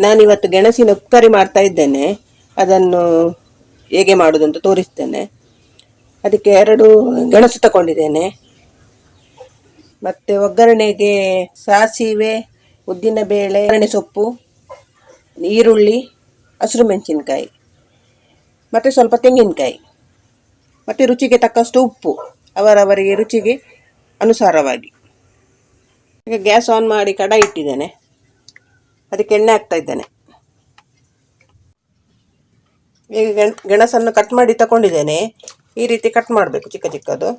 ನಾನಿವತ್ತು ಗೆಣಸಿನ ಉಪ್ಕರಿ ಮಾಡ್ತಾ ಇದ್ದೇನೆ. ಅದನ್ನು ಹೇಗೆ ಮಾಡೋದು ಅಂತ ತೋರಿಸ್ತೇನೆ. ಅದಕ್ಕೆ 2 ಗೆಣಸು ತಗೊಂಡಿದ್ದೇನೆ. ಮತ್ತು ಒಗ್ಗರಣೆಗೆ ಸಾಸಿವೆ, ಉದ್ದಿನಬೇಳೆ, ಒಗ್ಗರಣೆ ಸೊಪ್ಪು, ಈರುಳ್ಳಿ, ಹಸಿರು ಮೆಣಸಿನ್ಕಾಯಿ ಮತ್ತು ಸ್ವಲ್ಪ ತೆಂಗಿನಕಾಯಿ ಮತ್ತು ರುಚಿಗೆ ತಕ್ಕಷ್ಟು ಉಪ್ಪು, ಅವರವರಿಗೆ ರುಚಿಗೆ ಅನುಸಾರವಾಗಿ. ಈಗ ಗ್ಯಾಸ್ ಆನ್ ಮಾಡಿ ಕಡಾಯಿ ಇಟ್ಟಿದ್ದೇನೆ. ಅದಕ್ಕೆ ಎಣ್ಣೆ ಹಾಕ್ತಾ ಇದ್ದೇನೆ. ಈಗ ಗೆಣಸನ್ನು ಕಟ್ ಮಾಡಿ ತಗೊಂಡಿದ್ದೇನೆ. ಈ ರೀತಿ ಕಟ್ ಮಾಡಬೇಕು, ಚಿಕ್ಕ ಚಿಕ್ಕದು.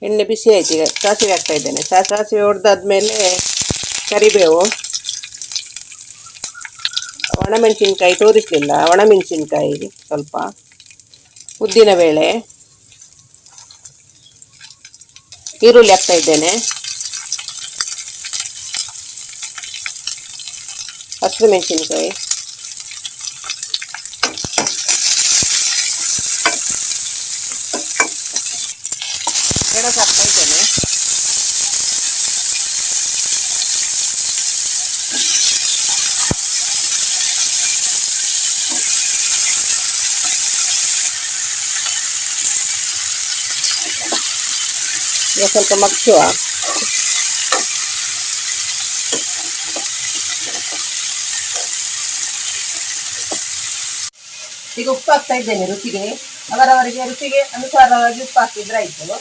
ಎಣ್ಣೆ ಬಿಸಿ ಆಯ್ತು. ಈಗ ಸಾಸಿವೆ ಹಾಕ್ತಾ ಇದ್ದೇನೆ. ಸಾಸಿವೆ ಹೊಡೆದಾದ್ಮೇಲೆ ಕರಿಬೇವು, ಒಣಮೆಣಸಿನ್ಕಾಯಿ ತೋರಿಸಲಿಲ್ಲ, ಒಣಮೆಣಸಿನ್ಕಾಯಿ ಸ್ವಲ್ಪ, ಉದ್ದಿನಬೇಳೆ, ಈರುಳ್ಳಿ ಹಾಕ್ತಾ ಇದ್ದೇನೆ, ಹಸಿರು ಮೆಣಸಿನ್ಕಾಯಿ, ಗೆಣಸು ಹಾಕ್ತಾ ಇದ್ದೇನೆ. ಈಗ ಸ್ವಲ್ಪ ಮಗ್ಚುವ. ಈಗ ಉಪ್ಪು ಹಾಕ್ತಾ ಇದ್ದೇನೆ ರುಚಿಗೆ. ಅವರವರಿಗೆ ರುಚಿಗೆ ಅನುಸಾರವಾಗಿ ಉಪ್ಪು ಹಾಕಿದ್ರೆ ಆಯ್ತು.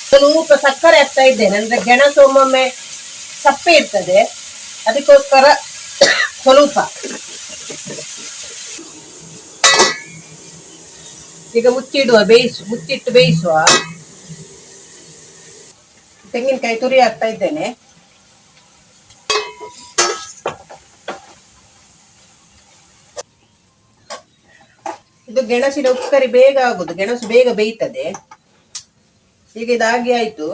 ಸ್ವಲ್ಪ ಸಕ್ಕರೆ ಹಾಕ್ತಾ ಇದ್ದೇನೆ, ಅಂದ್ರೆ ಗೆಣಸು ಒಮ್ಮೊಮ್ಮೆ ಸಪ್ಪೆ ಇರ್ತದೆ, ಅದಕ್ಕೋಸ್ಕರ ಸ್ವಲ್ಪ. ಈಗ ಮುಚ್ಚಿಟ್ಟು ಬೇಯಿಸುವ. ತೆಂಗಿನಕಾಯಿ ತುರಿ ಹಾಕ್ತಾ ಇದ್ದೇನೆ. ಇದು ಗೆಣಸಿನ ಉಪ್ಕರಿ ಬೇಗ ಆಗುದು, ಗೆಣಸು ಬೇಗ ಬೇಯ್ತದೆ. ಈಗ ಇದಾಗಿ ಆಯ್ತು.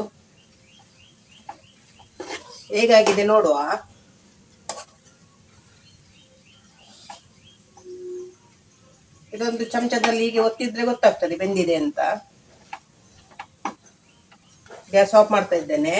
ಹೇಗಾಗಿದೆ ನೋಡುವ. ಇದೊಂದು ಚಮಚದಲ್ಲಿ ಹೀಗೆ ಒತ್ತಿದ್ರೆ ಗೊತ್ತಾಗ್ತದೆ ಬೆಂದಿದೆ ಅಂತ. ಗ್ಯಾಸ್ ಆಫ್ ಮಾಡ್ತಾ ಇದ್ದೇನೆ.